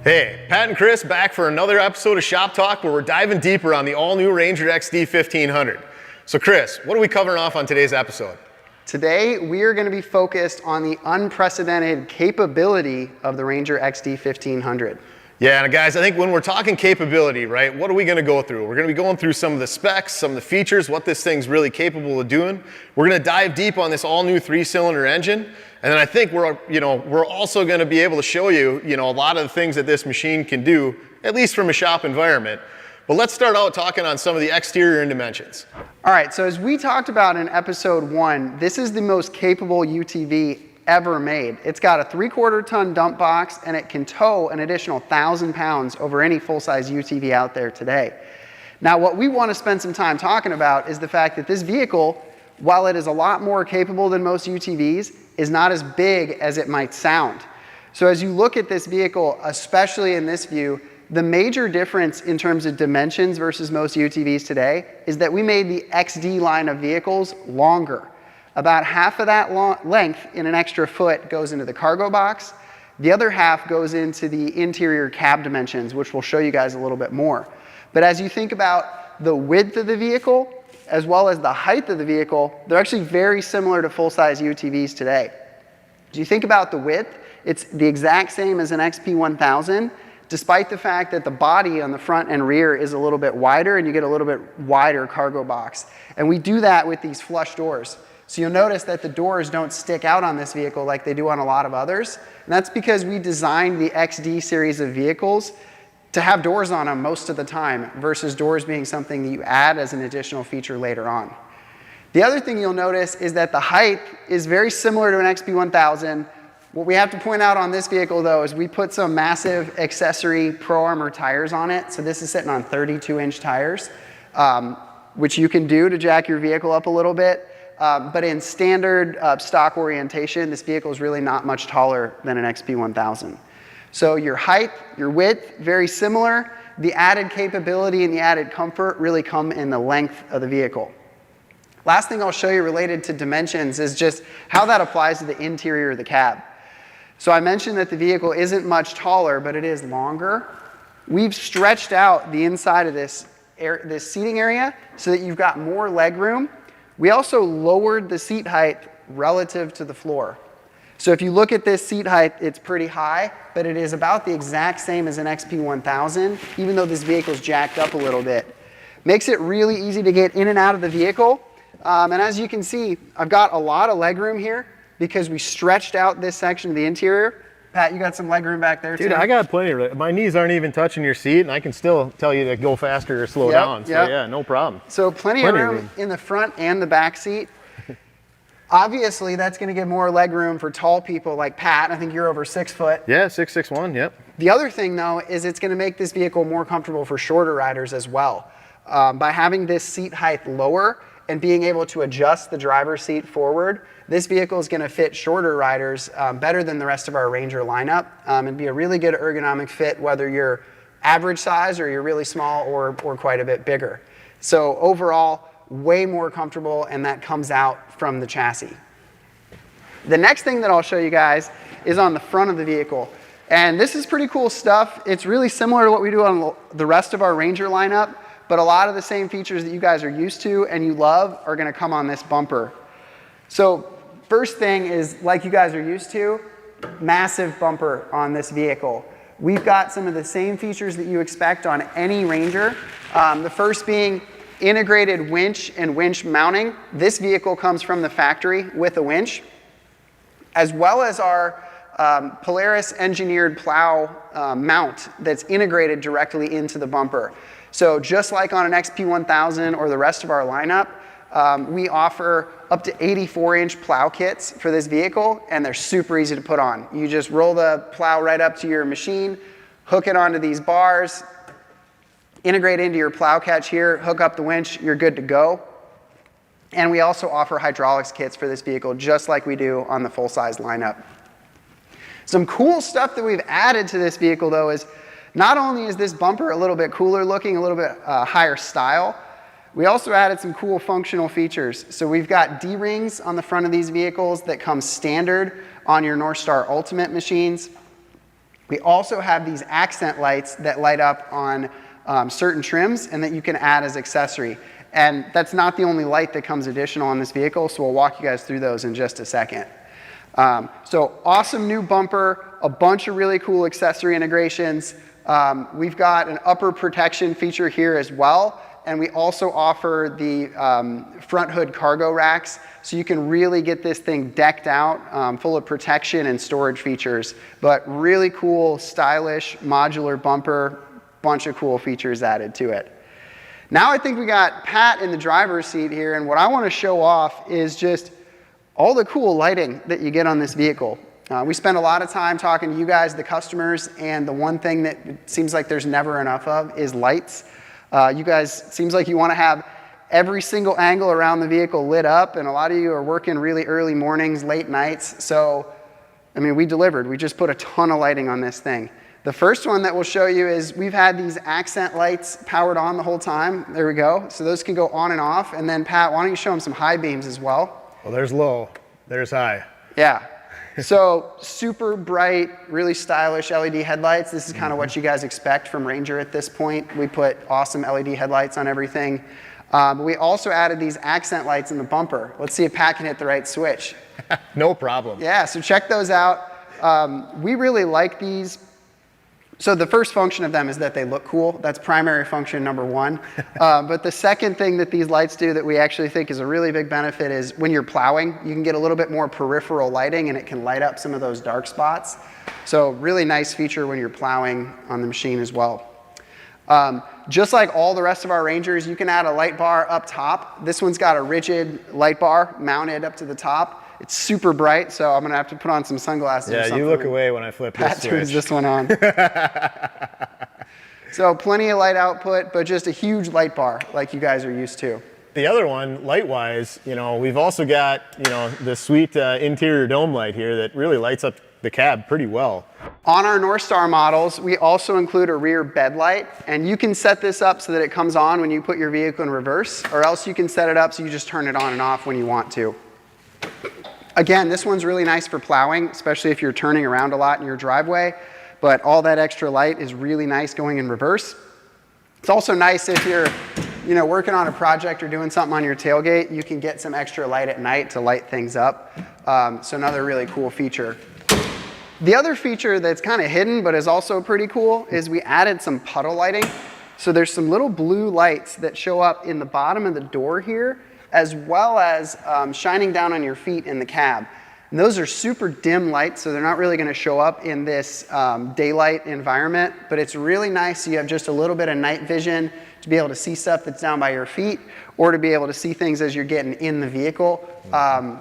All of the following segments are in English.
Hey, Pat and Chris back for another episode of Shop Talk where we're diving deeper on the all-new Ranger XD 1500. So Chris, what are we covering off on today's episode? Today, we are going to be focused on the unprecedented capability of the Ranger XD 1500. Yeah, and guys, I think when we're talking capability, right, what are we going to go through? We're going to be going through some of the specs, some of the features, what this thing's really capable of doing. We're going to dive deep on this all-new 3-cylinder engine, and then I think we're also going to be able to show you, a lot of the things that this machine can do, at least from a shop environment. But let's start out talking on some of the exterior and dimensions. All right, so as we talked about in episode 1, this is the most capable UTV ever made. It's got a 3/4 ton dump box and it can tow an additional 1,000 pounds over any full-size UTV out there today. Now what we want to spend some time talking about is the fact that this vehicle, while it is a lot more capable than most UTVs, is not as big as it might sound. So as you look at this vehicle, especially in this view, the major difference in terms of dimensions versus most UTVs today is that we made the XD line of vehicles longer. About half of that length in an extra foot goes into the cargo box. The other half goes into the interior cab dimensions, which we'll show you guys a little bit more. But as you think about the width of the vehicle, as well as the height of the vehicle, they're actually very similar to full-size UTVs today. As you think about the width, it's the exact same as an XP 1000, despite the fact that the body on the front and rear is a little bit wider and you get a little bit wider cargo box. And we do that with these flush doors. So you'll notice that the doors don't stick out on this vehicle like they do on a lot of others. And that's because we designed the XD series of vehicles to have doors on them most of the time versus doors being something that you add as an additional feature later on. The other thing you'll notice is that the height is very similar to an XP 1000. What we have to point out on this vehicle though is we put some massive accessory Pro Armor tires on it. So this is sitting on 32-inch tires, which you can do to jack your vehicle up a little bit. But in standard stock orientation, this vehicle is really not much taller than an XP 1000. So your height, your width, very similar. The added capability and the added comfort really come in the length of the vehicle. Last thing I'll show you related to dimensions is just how that applies to the interior of the cab. So I mentioned that the vehicle isn't much taller, but it is longer. We've stretched out the inside of this seating area so that you've got more leg room. We also lowered the seat height relative to the floor. So if you look at this seat height, it's pretty high, but it is about the exact same as an XP 1000, even though this vehicle is jacked up a little bit. Makes it really easy to get in and out of the vehicle. And as you can see, I've got a lot of leg room here because we stretched out this section of the interior. Pat, you got some leg room back there too? Dude, I got plenty of room. My knees aren't even touching your seat, and I can still tell you to go faster or slow down. So yeah, no problem. So plenty of room in the front and the back seat. Obviously, that's going to give more leg room for tall people like Pat. I think you're over 6 foot. Yeah, 6'1", yep. The other thing, though, is it's going to make this vehicle more comfortable for shorter riders as well. By having this seat height lower and being able to adjust the driver's seat forward, this vehicle is going to fit shorter riders better than the rest of our Ranger lineup and be a really good ergonomic fit whether you're average size or you're really small or quite a bit bigger. So overall, way more comfortable, and that comes out from the chassis. The next thing that I'll show you guys is on the front of the vehicle. And this is pretty cool stuff. It's really similar to what we do on the rest of our Ranger lineup, but a lot of the same features that you guys are used to and you love are going to come on this bumper. So first thing is, like you guys are used to, massive bumper on this vehicle. We've got some of the same features that you expect on any Ranger. The first being integrated winch and winch mounting. This vehicle comes from the factory with a winch, as well as our Polaris engineered plow mount that's integrated directly into the bumper. So just like on an XP 1000 or the rest of our lineup, we offer up to 84-inch plow kits for this vehicle, and they're super easy to put on. You just roll the plow right up to your machine, hook it onto these bars, integrate into your plow catch here, hook up the winch, you're good to go. And we also offer hydraulics kits for this vehicle, just like we do on the full-size lineup. Some cool stuff that we've added to this vehicle, though, is not only is this bumper a little bit cooler looking, a little bit higher style, we also added some cool functional features. So we've got D-rings on the front of these vehicles that come standard on your Northstar Ultimate machines. We also have these accent lights that light up on certain trims and that you can add as accessory. And that's not the only light that comes additional on this vehicle, so we'll walk you guys through those in just a second. So awesome new bumper, a bunch of really cool accessory integrations. We've got an upper protection feature here as well, and we also offer the front hood cargo racks, so you can really get this thing decked out, full of protection and storage features. But really cool, stylish, modular bumper, bunch of cool features added to it. Now I think we got Pat in the driver's seat here, and what I want to show off is just all the cool lighting that you get on this vehicle. We spend a lot of time talking to you guys, the customers, and the one thing that it seems like there's never enough of is lights. You guys, seems like you want to have every single angle around the vehicle lit up, and a lot of you are working really early mornings, late nights, so, I mean, we delivered. We just put a ton of lighting on this thing. The first one that we'll show you is we've had these accent lights powered on the whole time. There we go. So those can go on and off, and then Pat, why don't you show them some high beams as well? Well, there's low, there's high. Yeah. So super bright, really stylish LED headlights. This is kind of what you guys expect from Ranger at this point. We put awesome LED headlights on everything. We also added these accent lights in the bumper. Let's see if Pat can hit the right switch. No problem. Yeah, so check those out. We really like these. So the first function of them is that they look cool. That's primary function number one. But the second thing that these lights do that we actually think is a really big benefit is when you're plowing, you can get a little bit more peripheral lighting and it can light up some of those dark spots. So really nice feature when you're plowing on the machine as well. Just like all the rest of our Rangers, you can add a light bar up top. This one's got a rigid light bar mounted up to the top. It's super bright, so I'm gonna have to put on some sunglasses or something. Yeah, you look away when I flip this switch. Pat turns this one on. So plenty of light output, but just a huge light bar like you guys are used to. The other one, light-wise, you know, we've also got, you know, the sweet interior dome light here that really lights up the cab pretty well. On our North Star models, we also include a rear bed light, and you can set this up so that it comes on when you put your vehicle in reverse, or else you can set it up so you just turn it on and off when you want to. Again, this one's really nice for plowing, especially if you're turning around a lot in your driveway, but all that extra light is really nice going in reverse. It's also nice if you're, you know, working on a project or doing something on your tailgate, you can get some extra light at night to light things up. So another really cool feature. The other feature that's kind of hidden but is also pretty cool is we added some puddle lighting. So there's some little blue lights that show up in the bottom of the door here, as well as shining down on your feet in the cab. And those are super dim lights, so they're not really gonna show up in this daylight environment, but it's really nice so you have just a little bit of night vision to be able to see stuff that's down by your feet, or to be able to see things as you're getting in the vehicle.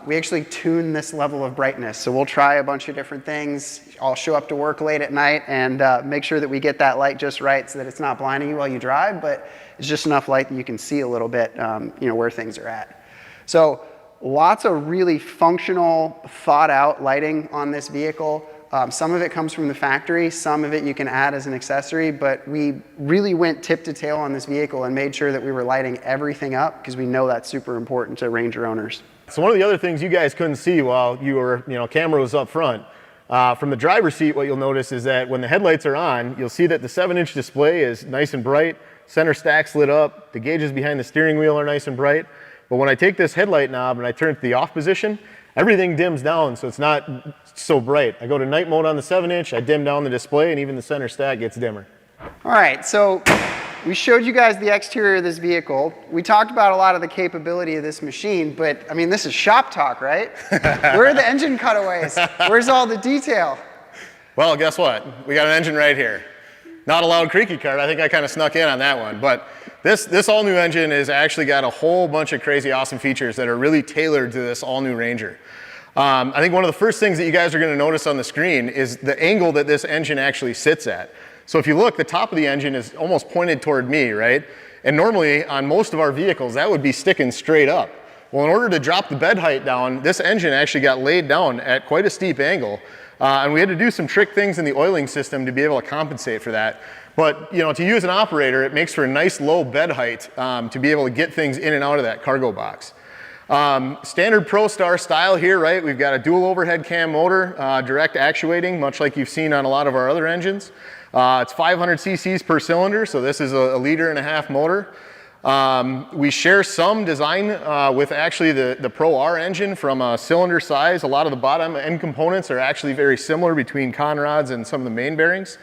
We actually tune this level of brightness, so we'll try a bunch of different things. I'll show up to work late at night and make sure that we get that light just right so that it's not blinding you while you drive, but it's just enough light that you can see a little bit, you know, where things are at. So lots of really functional, thought out lighting on this vehicle. Some of it comes from the factory, some of it you can add as an accessory, but we really went tip to tail on this vehicle and made sure that we were lighting everything up because we know that's super important to Ranger owners. So one of the other things you guys couldn't see while you were, you know, camera was up front, from the driver's seat, what you'll notice is that when the headlights are on, you'll see that the 7-inch display is nice and bright, center stack's lit up, the gauges behind the steering wheel are nice and bright. But when I take this headlight knob and I turn it to the off position, everything dims down so it's not so bright. I go to night mode on the 7-inch, I dim down the display, and even the center stack gets dimmer. All right, so we showed you guys the exterior of this vehicle. We talked about a lot of the capability of this machine, but I mean, this is shop talk, right? Where are the engine cutaways? Where's all the detail? Well, guess what? We got an engine right here. Not a loud creaky cart. I think I kind of snuck in on that one. But this all-new engine has actually got a whole bunch of crazy awesome features that are really tailored to this all-new Ranger. I think one of the first things that you guys are going to notice on the screen is the angle that this engine actually sits at. So if you look, the top of the engine is almost pointed toward me, right? And normally on most of our vehicles, that would be sticking straight up. Well, in order to drop the bed height down, this engine actually got laid down at quite a steep angle. And we had to do some trick things in the oiling system to be able to compensate for that. But, you know, to you as an operator, it makes for a nice low bed height to be able to get things in and out of that cargo box. Standard ProStar style here, right? We've got a dual overhead cam motor, direct actuating, much like you've seen on a lot of our other engines. It's 500 cc's per cylinder, so this is a 1.5 liter motor. We share some design with actually the Pro R engine from a cylinder size. A lot of the bottom end components are actually very similar between conrods and some of the main bearings.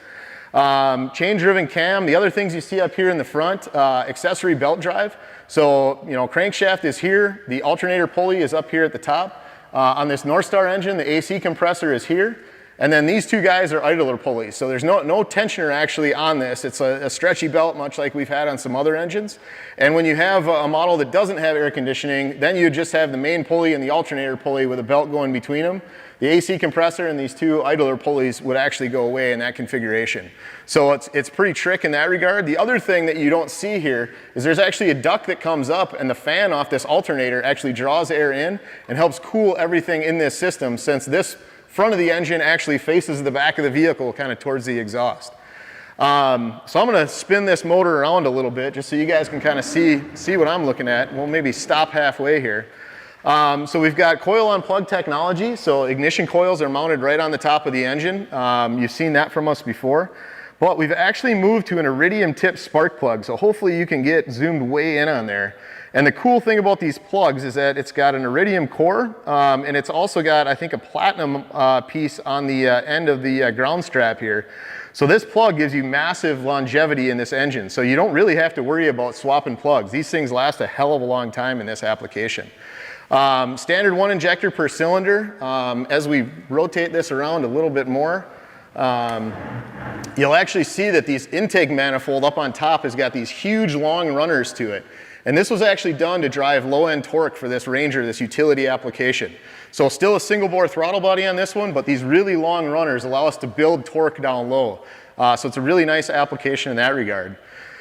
Chain driven cam, the other things you see up here in the front, accessory belt drive. So, crankshaft is here, the alternator pulley is up here at the top. On this North Star engine, the AC compressor is here. And then these two guys are idler pulleys. So there's no tensioner actually on this. It's a stretchy belt, much like we've had on some other engines. And when you have a model that doesn't have air conditioning, then you just have the main pulley and the alternator pulley with a belt going between them. The AC compressor and these two idler pulleys would actually go away in that configuration. So it's pretty trick in that regard. The other thing that you don't see here is there's actually a duct that comes up, and the fan off this alternator actually draws air in and helps cool everything in this system, since this front of the engine actually faces the back of the vehicle kind of towards the exhaust. So I'm going to spin this motor around a little bit just so you guys can kind of see what I'm looking at. We'll maybe stop halfway here. So we've got coil on plug technology. So ignition coils are mounted right on the top of the engine. You've seen that from us before. But we've actually moved to an iridium tip spark plug. So hopefully you can get zoomed way in on there. And the cool thing about these plugs is that it's got an iridium core, and it's also got, I think, a platinum piece on the end of the ground strap here. So this plug gives you massive longevity in this engine. So you don't really have to worry about swapping plugs. These things last a hell of a long time in this application. Standard 1 injector per cylinder. As we rotate this around a little bit more, you'll actually see that these intake manifold up on top has got these huge long runners to it. And this was actually done to drive low-end torque for this Ranger, this utility application. So still a single bore throttle body on this one, but these really long runners allow us to build torque down low. So it's a really nice application in that regard.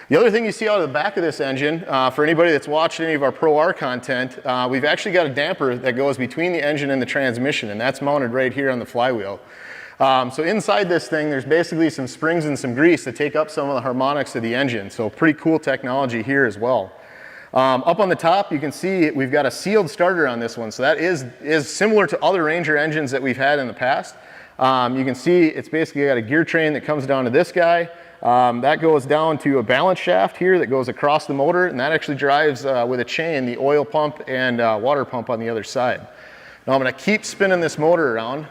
The other thing you see out of the back of this engine, for anybody that's watched any of our Pro R content, we've actually got a damper that goes between the engine and the transmission, and that's mounted right here on the flywheel. So inside this thing, there's basically some springs and some grease to take up some of the harmonics of the engine. So pretty cool technology here as well. Up on the top, you can see we've got a sealed starter on this one. So that is similar to other Ranger engines that we've had in the past. You can see it's basically got a gear train that comes down to this guy. That goes down to a balance shaft here that goes across the motor, and that actually drives with a chain the oil pump and water pump on the other side. Now I'm going to keep spinning this motor around.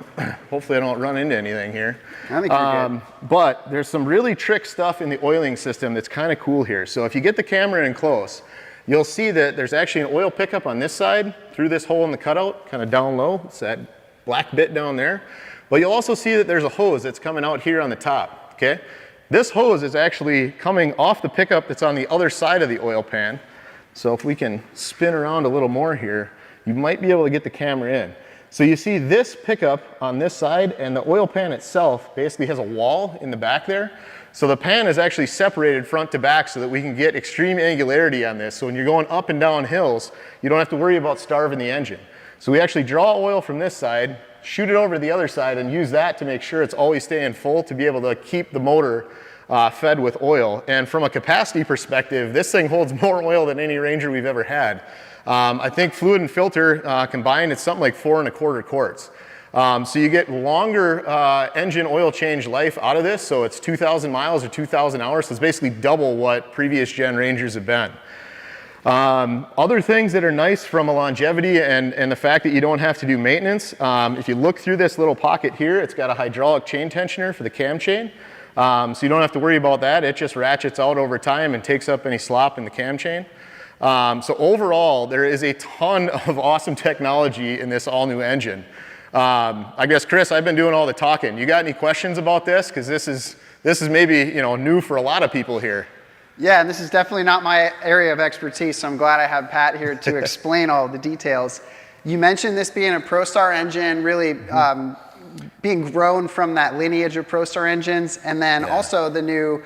Hopefully I don't run into anything here. I think you're good. But there's some really trick stuff in the oiling system that's kind of cool here. So if you get the camera in close, you'll see that there's actually an oil pickup on this side through this hole in the cutout, kind of down low. It's that black bit down there. But you'll also see that there's a hose that's coming out here on the top, okay? This hose is actually coming off the pickup that's on the other side of the oil pan. So if we can spin around a little more here, you might be able to get the camera in. So you see this pickup on this side, and the oil pan itself basically has a wall in the back there. So the pan is actually separated front to back so that we can get extreme angularity on this. So when you're going up and down hills, you don't have to worry about starving the engine. So we actually draw oil from this side, shoot it over to the other side, and use that to make sure it's always staying full to be able to keep the motor fed with oil. And from a capacity perspective, this thing holds more oil than any Ranger we've ever had. I think fluid and filter combined, it's something like 4 1/4 quarts. So you get longer engine oil change life out of this. So it's 2,000 miles or 2,000 hours. So it's basically double what previous gen Rangers have been. Other things that are nice from a longevity and the fact that you don't have to do maintenance. If you look through this little pocket here, it's got a hydraulic chain tensioner for the cam chain. So you don't have to worry about that. It just ratchets out over time and takes up any slop in the cam chain. So overall, there is a ton of awesome technology in this all new engine. I guess, Chris, I've been doing all the talking. You got any questions about this? Because this is maybe new for a lot of people here. Yeah, and this is definitely not my area of expertise, so I'm glad I have Pat here to explain all the details. You mentioned this being a ProStar engine, really being grown from that lineage of ProStar engines, and then also the new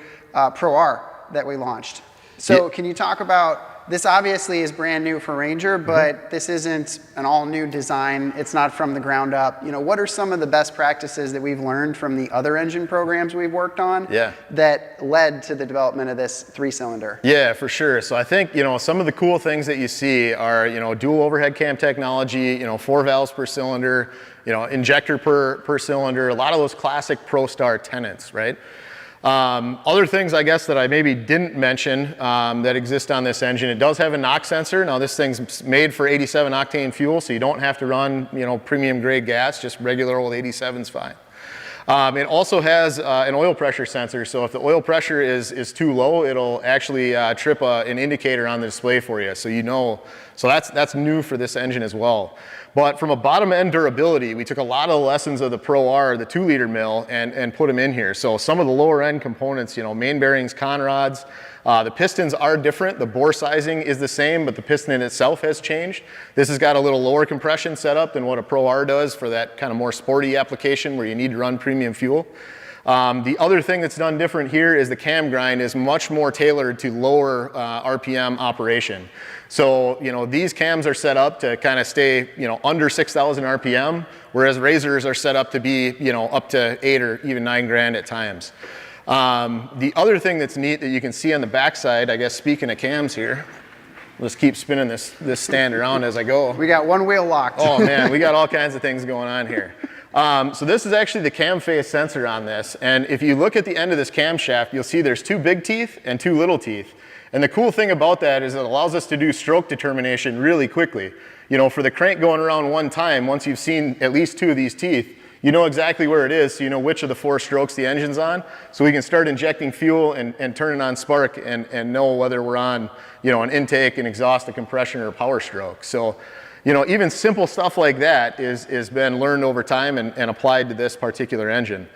Pro R that we launched. So can you talk about this obviously is brand new for Ranger, but this isn't an all-new design. It's not from the ground up. You know, what are some of the best practices that we've learned from the other engine programs we've worked on that led to the development of this 3-cylinder? Yeah, for sure. So I think, you know, some of the cool things that you see are, you know, dual overhead cam technology, you know, 4 valves per cylinder, you know, injector per cylinder, a lot of those classic ProStar tenets, right? Other things, I guess, that I maybe didn't mention that exist on this engine, it does have a NOx sensor. Now, this thing's made for 87 octane fuel, so you don't have to run, you know, premium grade gas, just regular old 87's fine. It also has an oil pressure sensor, so if the oil pressure is too low, it'll actually trip an indicator on the display for you, so you know. So that's new for this engine as well. But from a bottom end durability, we took a lot of the lessons of the Pro R, the 2-liter mill, and put them in here. So some of the lower end components, you know, main bearings, con rods, the pistons are different. The bore sizing is the same, but the piston in itself has changed. This has got a little lower compression setup than what a Pro R does for that kind of more sporty application where you need to run premium fuel. The other thing that's done different here is the cam grind is much more tailored to lower RPM operation. So, you know, these cams are set up to kind of stay, you know, under 6,000 RPM, whereas Razors are set up to be, you know, up to 8 or even 9 grand at times. The other thing that's neat that you can see on the backside, I guess speaking of cams here, let's keep spinning this stand around as I go. We got one wheel locked. Oh man, we got all kinds of things going on here. So this is actually the cam phase sensor on this, and if you look at the end of this camshaft, you'll see there's 2 big teeth and 2 little teeth. And the cool thing about that is it allows us to do stroke determination really quickly. You know, for the crank going around one time, once you've seen at least 2 of these teeth, you know exactly where it is, so you know which of the 4 strokes the engine's on, so we can start injecting fuel and turning on spark and know whether we're on, you know, an intake, an exhaust, a compression, or a power stroke. So, you know, even simple stuff like that is been learned over time and applied to this particular engine.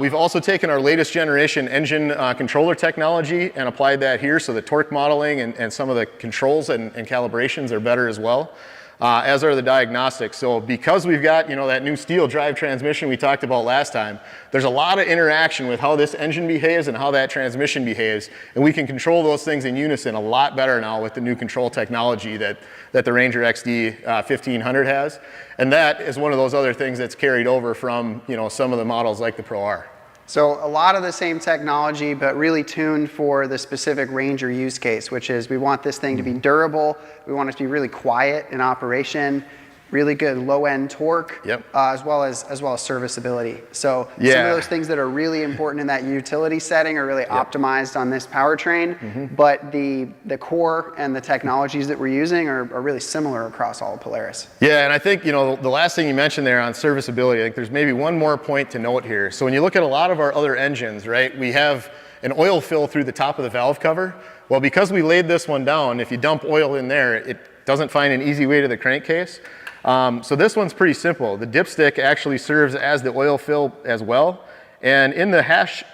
We've also taken our latest generation engine controller technology and applied that here, so the torque modeling and some of the controls and calibrations are better as well, as are the diagnostics. So because we've got, you know, that new steel drive transmission we talked about last time, there's a lot of interaction with how this engine behaves and how that transmission behaves, and we can control those things in unison a lot better now with the new control technology that the Ranger XD 1500 has. And that is one of those other things that's carried over from, you know, some of the models like the Pro R. So a lot of the same technology, but really tuned for the specific Ranger use case, which is we want this thing to be durable, we want it to be really quiet in operation, really good low-end torque, as well as serviceability. So some of those things that are really important in that utility setting are really optimized on this powertrain, but the core and the technologies that we're using are really similar across all of Polaris. Yeah, and I think, you know, the last thing you mentioned there on serviceability, I think there's maybe one more point to note here. So when you look at a lot of our other engines, right, we have an oil fill through the top of the valve cover. Well, because we laid this one down, if you dump oil in there, it doesn't find an easy way to the crankcase. So this one's pretty simple. The dipstick actually serves as the oil fill as well. And in the hash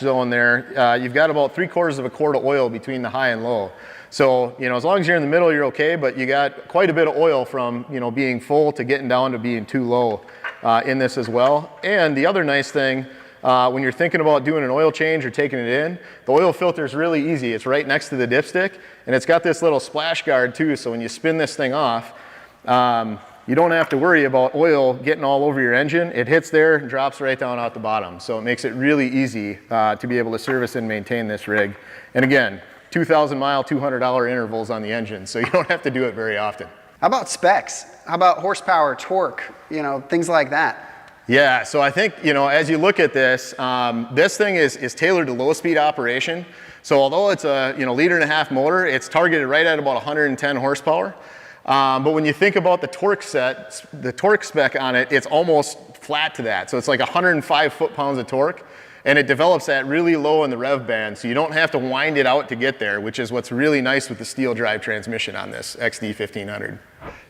zone there, you've got about 3/4 of a quart of oil between the high and low. So, you know, as long as you're in the middle, you're okay, but you got quite a bit of oil from, you know, being full to getting down to being too low in this as well. And the other nice thing, when you're thinking about doing an oil change or taking it in, the oil filter is really easy. It's right next to the dipstick, and it's got this little splash guard too, so when you spin this thing off, you don't have to worry about oil getting all over your engine. It hits there and drops right down out the bottom. So it makes it really easy to be able to service and maintain this rig. And again, 2,000 mile, $200 intervals on the engine, so you don't have to do it very often. How about specs? How about horsepower, torque, you know, things like that? Yeah, so I think, you know, as you look at this, this thing is tailored to low speed operation. So although it's a, you know, 1.5-liter motor, it's targeted right at about 110 horsepower. But when you think about the torque spec on it, it's almost flat to that. So it's like 105 foot-pounds of torque, and it develops that really low in the rev band, so you don't have to wind it out to get there, which is what's really nice with the steel drive transmission on this XD 1500.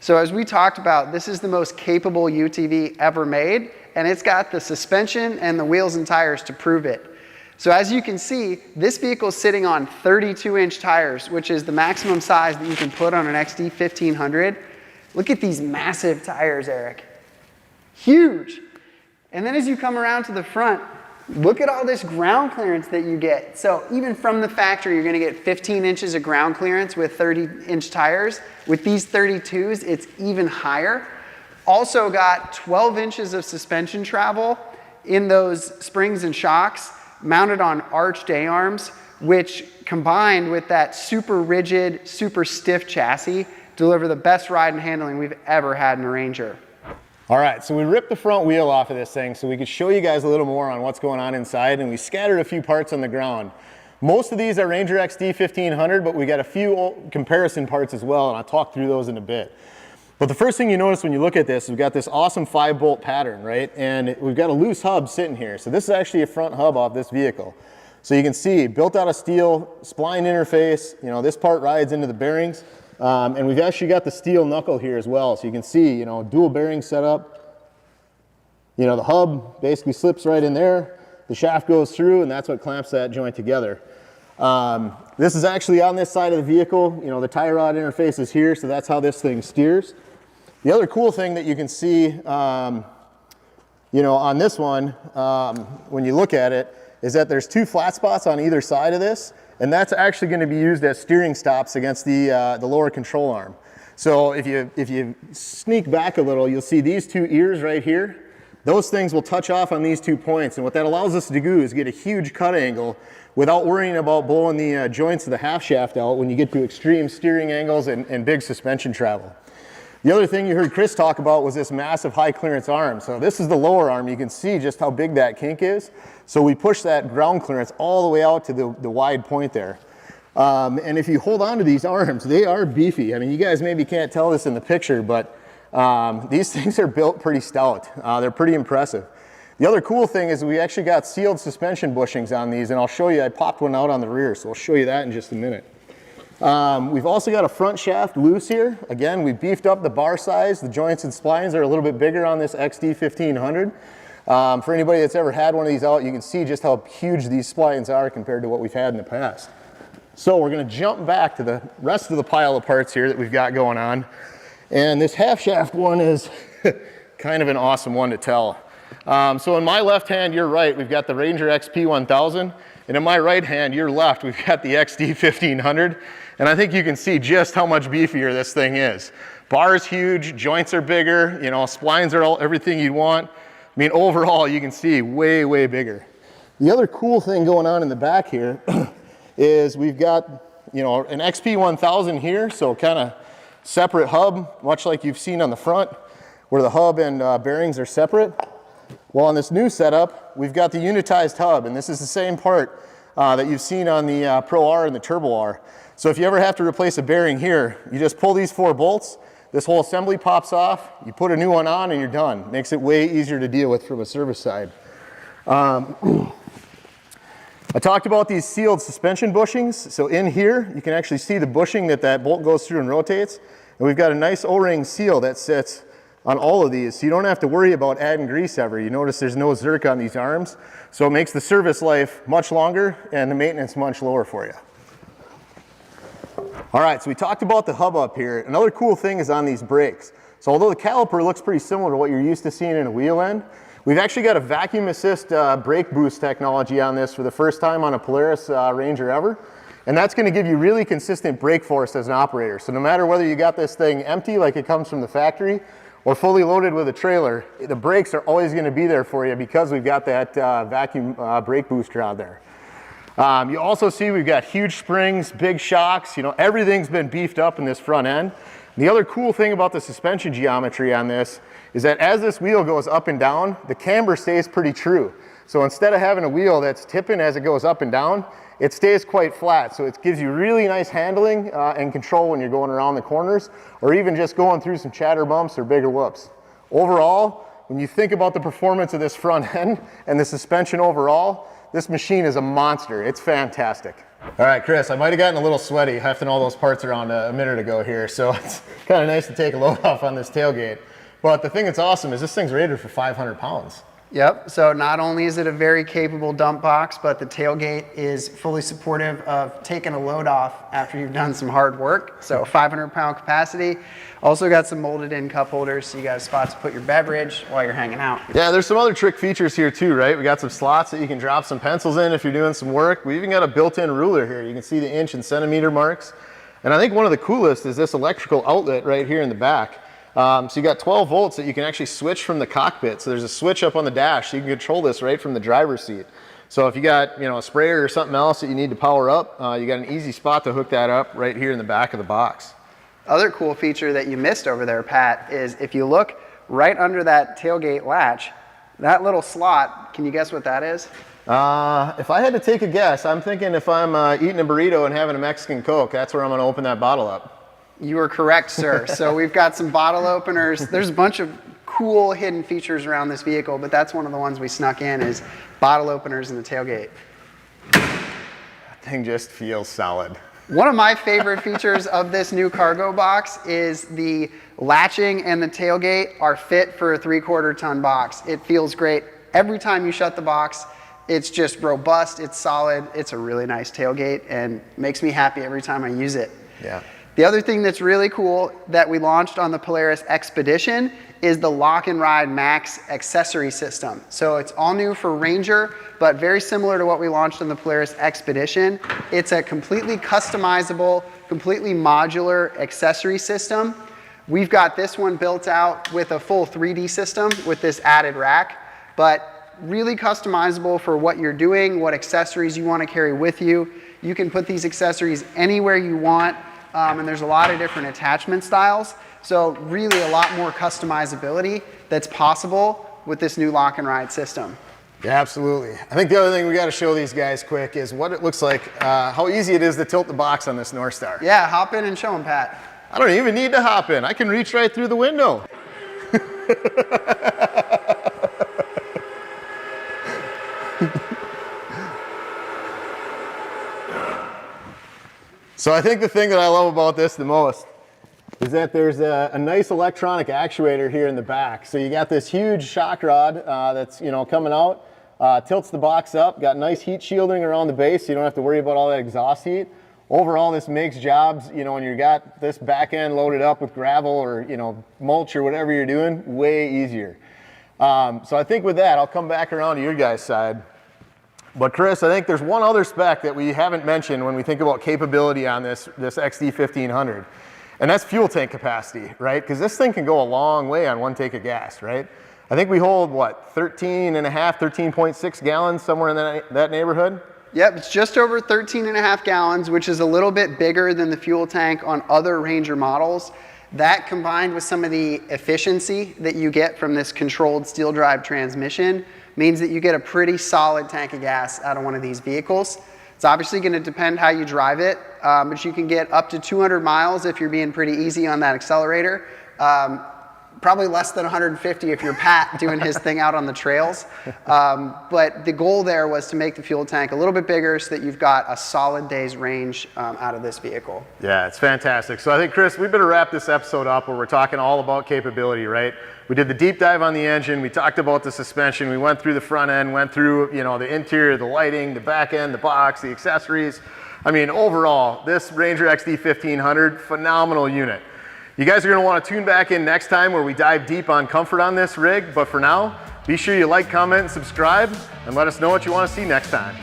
So as we talked about, this is the most capable UTV ever made, and it's got the suspension and the wheels and tires to prove it. So as you can see, this vehicle is sitting on 32-inch tires, which is the maximum size that you can put on an XD 1500. Look at these massive tires, Eric. Huge. And then as you come around to the front, Look at all this ground clearance that you get. So even from the factory, you're gonna get 15 inches of ground clearance with 30-inch tires. With these 32s, it's even higher. Also got 12 inches of suspension travel in those springs and shocks, mounted on arched A-arms, which combined with that super rigid, super stiff chassis, deliver the best ride and handling we've ever had in a Ranger. All right, so we ripped the front wheel off of this thing so we could show you guys a little more on what's going on inside, and we scattered a few parts on the ground. Most of these are Ranger XD 1500, but we got a few comparison parts as well, and I'll talk through those in a bit. But the first thing you notice when you look at this, we've got this awesome 5-bolt pattern, right? And we've got a loose hub sitting here. So this is actually a front hub off this vehicle. So you can see, built out of steel, spline interface, you know, this part rides into the bearings. And we've actually got the steel knuckle here as well. So you can see, you know, dual bearing setup. You know, the hub basically slips right in there. The shaft goes through, and that's what clamps that joint together. This is actually on this side of the vehicle. You know, the tie rod interface is here, so that's how this thing steers. The other cool thing that you can see, you know, on this one, when you look at it, is that there's 2 flat spots on either side of this, and that's actually going to be used as steering stops against the lower control arm. So if you sneak back a little, you'll see these 2 ears right here. Those things will touch off on these 2 points, and what that allows us to do is get a huge cut angle without worrying about blowing the joints of the half shaft out when you get to extreme steering angles and big suspension travel. The other thing you heard Chris talk about was this massive high clearance arm. So this is the lower arm. You can see just how big that kink is. So we push that ground clearance all the way out to the wide point there. And if you hold on to these arms, they are beefy. I mean, you guys maybe can't tell this in the picture, but these things are built pretty stout. They're pretty impressive. The other cool thing is we actually got sealed suspension bushings on these, and I'll show you, I popped one out on the rear, so I'll show you that in just a minute. We've also got a front shaft loose here. Again, we beefed up the bar size. The joints and splines are a little bit bigger on this XD 1500. For anybody that's ever had one of these out, you can see just how huge these splines are compared to what we've had in the past. So we're going to jump back to the rest of the pile of parts here that we've got going on. And this half shaft one is kind of an awesome one to tell. So in my left hand, your right, we've got the Ranger XP 1000. And in my right hand, your left, we've got the XD 1500. And I think you can see just how much beefier this thing is. Bar's huge, joints are bigger, you know, splines are everything you want. I mean, overall, you can see way, way bigger. The other cool thing going on in the back here is we've got, you know, an XP 1000 here, so kind of separate hub, much like you've seen on the front, where the hub and bearings are separate. Well, on this new setup, we've got the unitized hub, and this is the same part that you've seen on the Pro R and the Turbo R. So if you ever have to replace a bearing here, you just pull these 4 bolts, this whole assembly pops off, you put a new one on, and you're done. Makes it way easier to deal with from a service side. I talked about these sealed suspension bushings. So in here, you can actually see the bushing that bolt goes through and rotates. And we've got a nice O-ring seal that sits on all of these, so you don't have to worry about adding grease ever. You notice there's no zerk on these arms, so it makes the service life much longer and the maintenance much lower for you. All right, so we talked about the hub up here. Another cool thing is on these brakes. So although the caliper looks pretty similar to what you're used to seeing in a wheel end, we've actually got a vacuum assist brake boost technology on this for the first time on a Polaris Ranger ever. And that's going to give you really consistent brake force as an operator. So no matter whether you got this thing empty like it comes from the factory or fully loaded with a trailer, the brakes are always going to be there for you because we've got that vacuum brake booster on there. You also see we've got huge springs, big shocks, you know, everything's been beefed up in this front end. The other cool thing about the suspension geometry on this is that as this wheel goes up and down, the camber stays pretty true. So instead of having a wheel that's tipping as it goes up and down, it stays quite flat. So it gives you really nice handling and control when you're going around the corners or even just going through some chatter bumps or bigger whoops. Overall, when you think about the performance of this front end and the suspension overall, this machine is a monster. It's fantastic. All right, Chris, I might have gotten a little sweaty hefting all those parts around a minute ago here, so it's kind of nice to take a load off on this tailgate. But the thing that's awesome is this thing's rated for 500 pounds. Yep, so not only is it a very capable dump box, but the tailgate is fully supportive of taking a load off after you've done some hard work. So 500-pound capacity. Also got some molded in cup holders, so you got a spot to put your beverage while you're hanging out. Yeah, there's some other trick features here too, right? We got some slots that you can drop some pencils in if you're doing some work. We even got a built-in ruler here. You can see the inch and centimeter marks. And I think one of the coolest is this electrical outlet right here in the back. So you got 12 volts that you can actually switch from the cockpit. So there's a switch up on the dash, so you can control this right from the driver's seat. So if you got, you know, a sprayer or something else that you need to power up, you got an easy spot to hook that up right here in the back of the box. Other cool feature that you missed over there, Pat, is if you look right under that tailgate latch, that little slot, can you guess what that is? If I had to take a guess, I'm thinking if I'm eating a burrito and having a Mexican Coke, that's where I'm gonna open that bottle up. You are correct, sir. So we've got some bottle openers. There's a bunch of cool hidden features around this vehicle, but that's one of the ones we snuck in is bottle openers in the tailgate. That thing just feels solid. One of my favorite features of this new cargo box is the latching and the tailgate are fit for a 3/4 ton box. It feels great. Every time you shut the box, it's just robust, it's solid, it's a really nice tailgate and makes me happy every time I use it. Yeah. The other thing that's really cool that we launched on the Polaris Expedition is the Lock and Ride Max accessory system. So it's all new for Ranger, but very similar to what we launched on the Polaris Expedition. It's a completely customizable, completely modular accessory system. We've got this one built out with a full 3D system with this added rack, but really customizable for what you're doing, what accessories you want to carry with you. You can put these accessories anywhere you want. And there's a lot of different attachment styles. So really a lot more customizability that's possible with this new Lock and Ride system. Yeah, absolutely. I think the other thing we got to show these guys quick is what it looks like, how easy it is to tilt the box on this North Star. Yeah, hop in and show them, Pat. I don't even need to hop in. I can reach right through the window. So I think the thing that I love about this the most is that there's a nice electronic actuator here in the back. So you got this huge shock rod that's coming out, tilts the box up, got nice heat shielding around the base so you don't have to worry about all that exhaust heat. Overall, this makes jobs, when you got this back end loaded up with gravel or mulch or whatever you're doing, way easier. So I think with that, I'll come back around to your guys' side. But Chris, I think there's one other spec that we haven't mentioned when we think about capability on this XD 1500, and that's fuel tank capacity, right? Because this thing can go a long way on one tank of gas, right? I think we hold, what, 13.6 gallons, somewhere in that neighborhood? Yep, it's just over 13.5 gallons, which is a little bit bigger than the fuel tank on other Ranger models. That combined with some of the efficiency that you get from this controlled steel drive transmission means that you get a pretty solid tank of gas out of one of these vehicles. It's obviously going to depend how you drive it, but you can get up to 200 miles if you're being pretty easy on that accelerator. Probably less than 150 if you're Pat doing his thing out on the trails. But the goal there was to make the fuel tank a little bit bigger so that you've got a solid day's range out of this vehicle. Yeah, it's fantastic. So I think, Chris, we better wrap this episode up where we're talking all about capability, right? We did the deep dive on the engine. We talked about the suspension. We went through the front end, went through, the interior, the lighting, the back end, the box, the accessories. I mean, overall, this Ranger XD 1500, phenomenal unit. You guys are going to want to tune back in next time where we dive deep on comfort on this rig. But for now, be sure you like, comment, and subscribe, and let us know what you want to see next time.